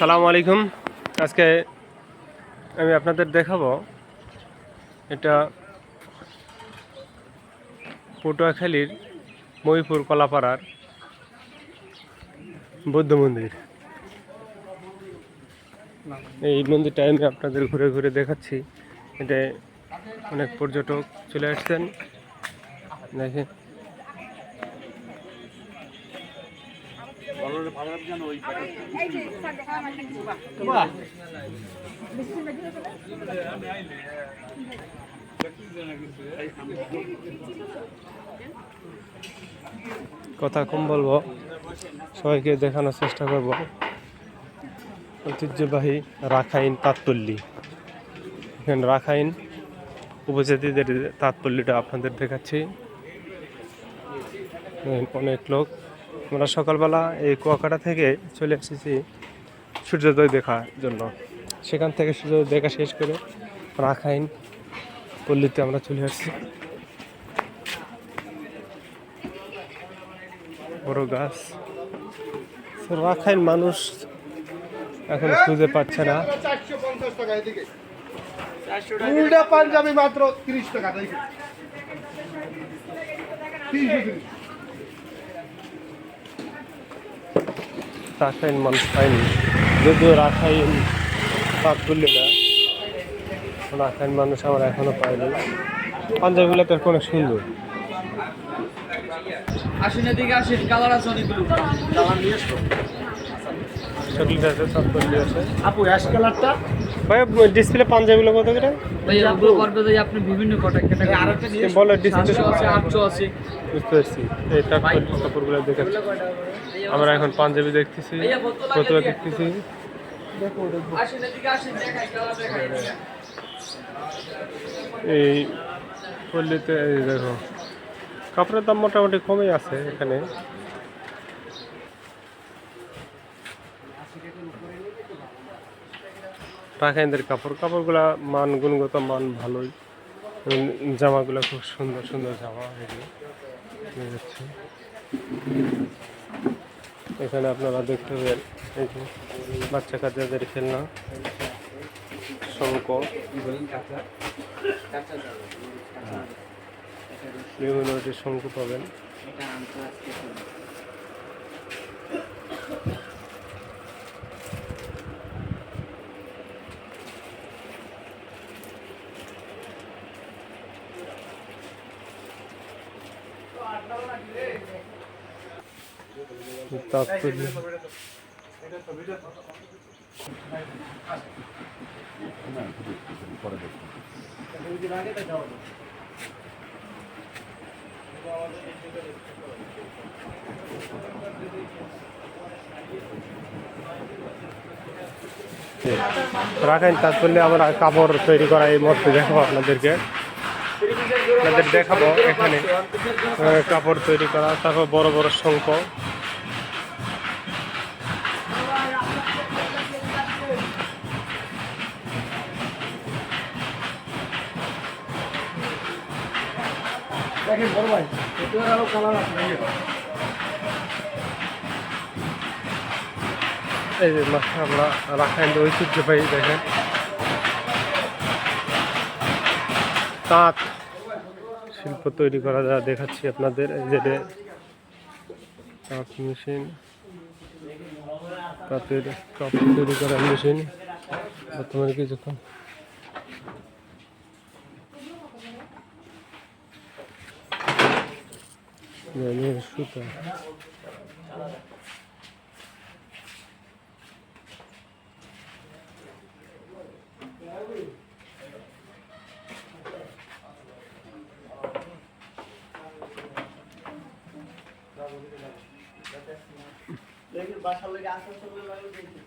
আসসালামু আলাইকুম। আজকে আমি আপনাদের দেখাবো এটা পটুয়াখালীর মহিপুর কলাপাড়ার বৌদ্ধ মন্দির। এই মন্দিরটা আমি আপনাদের ঘুরে ঘুরে দেখাচ্ছি। এটা অনেক পর্যটক চলে আসছেন, দেখেন। কথা কম বলবো, সবাইকে দেখানোর চেষ্টা করব ঐতিহ্যবাহী রাখাইন তাঁতপল্লী। এখানে রাখাইন উপজাতিদের তাঁতপল্লীটা আপনাদের দেখাচ্ছি। অনেক লোক, আমরা সকালবেলা এই কুয়াকাটা থেকে চলে এসেছি সূর্যোদয় দেখার জন্য। সেখান থেকে সূর্যোদয় দেখা শেষ করে রাখাইন পল্লীতে আমরা চলে আসছি। বড় গাছ, রাখাইন মানুষ এখন খুঁজে পাচ্ছে না। পাঞ্জাবি মাত্র 30 টাকা। রাখাইন মানুষ পাইনি, যদিও রাখাইন তাঁতপল্লী না, রাখাইন মানুষ আমরা এখনো পাইনি। পাঞ্জাবিগুলো তো অনেক সুন্দর। আসেন দিকে আসেন, কালার আছে অনেকগুলো। কালার নিয়ে আসো। চকলেট আছে, তাঁতপল্লী আছে। আপু অ্যাশ কালারটা ভাই ডিসপ্লে পাঞ্জাবিগুলো কত করে? ভাই ওগুলো করবে যে আপনি বিভিন্ন ক্যাটাগরি আরেকটা নিয়ে বলো ডিসপ্লে আছে 800 আছে। বুঝতে পারছি। এই তাঁতপল্লী কাপড়গুলো দেখাচ্ছি। আমরা এখন পাঞ্জাবি দেখতেছি, ফতুয়া দেখতেছি। আসেন দিকে আসেন, দেখাই কালার দেখাই। এই পল্লীতে এই দেখো কাপড়ের দাম মোটামুটি কমই আছে এখানে। রাখাইনদের কাপড়গুলা মান, গুণগত মান ভালোই। জামাগুলো খুব সুন্দর সুন্দর জামা এগুলো যাচ্ছে। এখানে আপনারা দেখতে পাবেন এই যে বাচ্চা কাচ্চাদের খেলনা, শঙ্খ, বিভিন্ন শঙ্খ পাবেন। তাৎপর্য রাখাইন তাৎপর্য আমরা কাপড় তৈরি করা এই মধ্যে দেখাবো আপনাদের দেখাবো। এখানে কাপড় তৈরি করা, তারপর বড় বড় শঙ্খ, এই যে আমরা রাখাইন ঐতিহ্যবাহী দেখেন তাঁত শিল্প তৈরি করা যা দেখাচ্ছি আপনাদের। এই যে তাঁত মেশিন, তাঁতের কাপড় তৈরি করার মেশিন বর্তমানে কিছুক্ষণ সুতা। বাসার লাগে আসা চলে লাগে দেখি।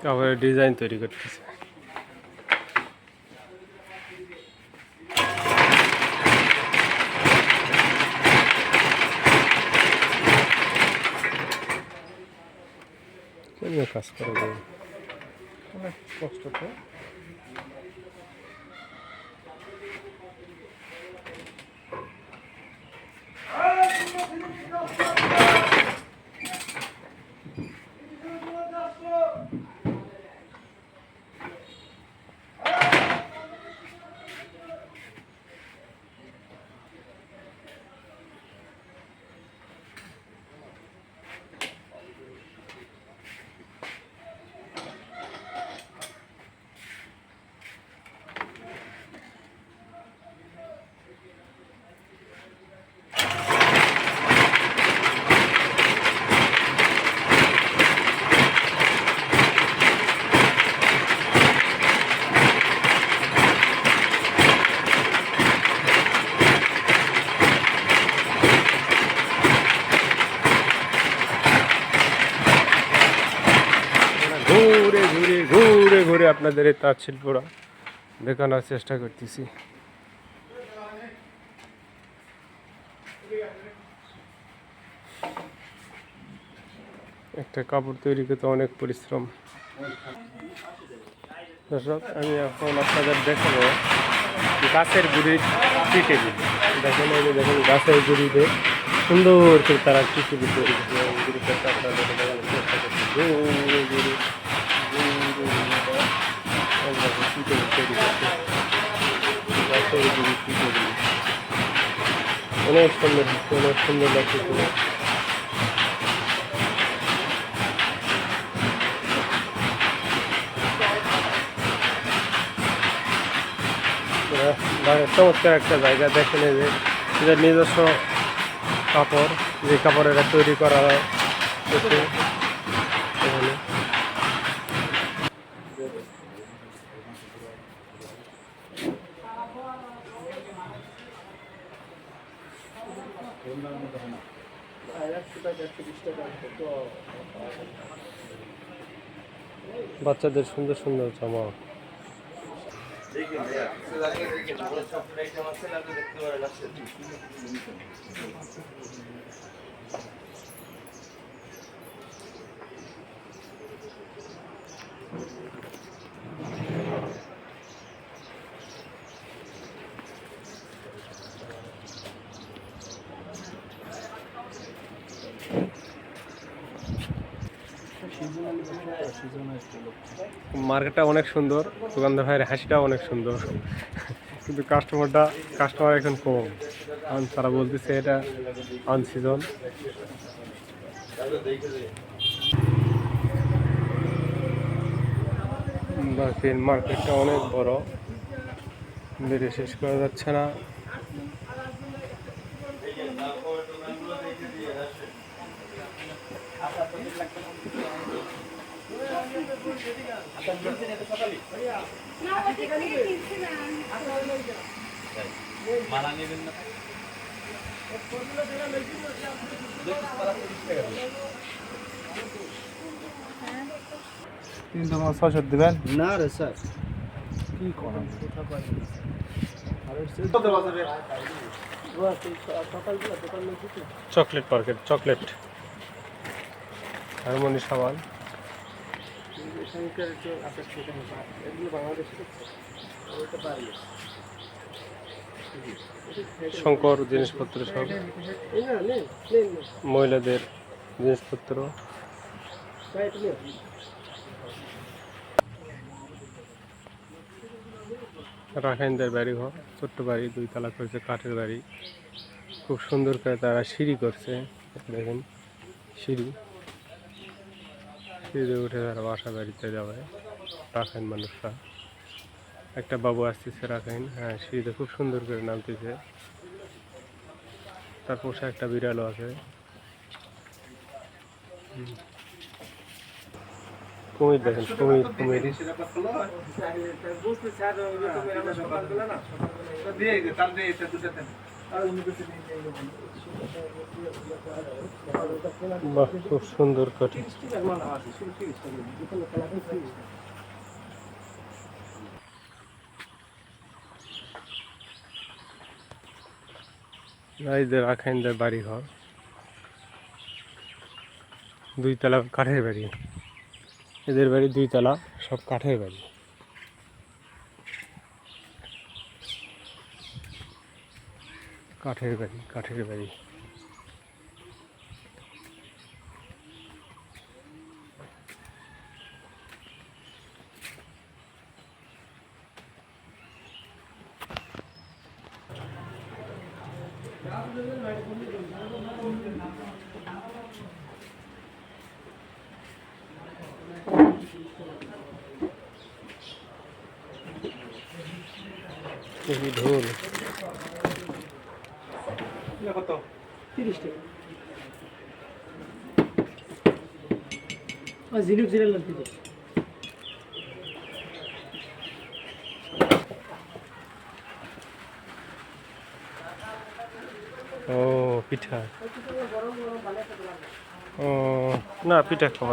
কাপড়ের ডিজাইন তৈরি করতেছে। কেমন কাজ করে অনেক কষ্ট তো। ঘুরে ঘুরে ঘুরে ঘুরে আপনাদের এই তাঁত শিল্পরা দেখানোর চেষ্টা করতেছি। একটা কাপড় তৈরি করতে অনেক পরিশ্রম। দর্শক, আমি এখন আপনাদের দেখাবো গাছের গুড়ির টিটেবিল। দেখেন, এই যে দেখেন গাছের গুড়িতে সুন্দর করে তারা টিটেবিল তৈরি করছে। গুড়িতে আপনাদের দেখানোর চেষ্টা করছি। ঘুরে ঘুরে অনেক সুন্দর, অনেক সুন্দর লাগছে। চমৎকার একটা জায়গা। দেখেন এই যে এদের নিজস্ব কাপড়, যে কাপড়েরা তৈরি করা হয় এখানে। বাচ্চাদের সুন্দর সুন্দর জামা। মার্কেটটা অনেক সুন্দর, দোকানদার ভাইয়ের হাসিটাও অনেক সুন্দর, কিন্তু কাস্টমার এখন কম। কারণ তারা বলতেছে এটা আনসিজন। মার্কেটটা অনেক বড়, বেরিয়ে শেষ করা যাচ্ছে না। মালা নেবেন না? 600 দিবেন না রে স্যার, কি করেন? চকলেট মার্কেট, চকলেট হারমোনি সাবান, শঙ্কর জিনিসপত্র, সব মহিলাদের জিনিসপত্র। রাখাইনদের বাড়ি ঘর, ছোট্ট বাড়ি, 2 তলা করেছে, কাঠের বাড়ি। খুব সুন্দর করে তারা সিঁড়ি করছে। দেখেন সিঁড়িতে উঠে তারা বাসা বাড়িতে যাবে রাখাইন মানুষরা। একটা বাবু আসতেছে রাখাইন, হ্যাঁ, সিঁড়িতে খুব সুন্দর করে নামতেছে। তার পোষা একটা বিড়ালও আছে। কুমির দেখেন, কুমির কুমির। বাহ, খুব সুন্দর কাঠি। এদের রাখাইনদের বাড়ি ঘর, 2 তলা কাঠের বাড়ি। এদের বাড়ি 2 তলা, সব কাঠের বাড়ি। কাঠের বাড়ি, কাঠের বাড়ি। এই ঢোল। 30 টাকা। জিনুক জিরাল লাগবে। ও পিঠা। ও না, পিঠা খাওয়া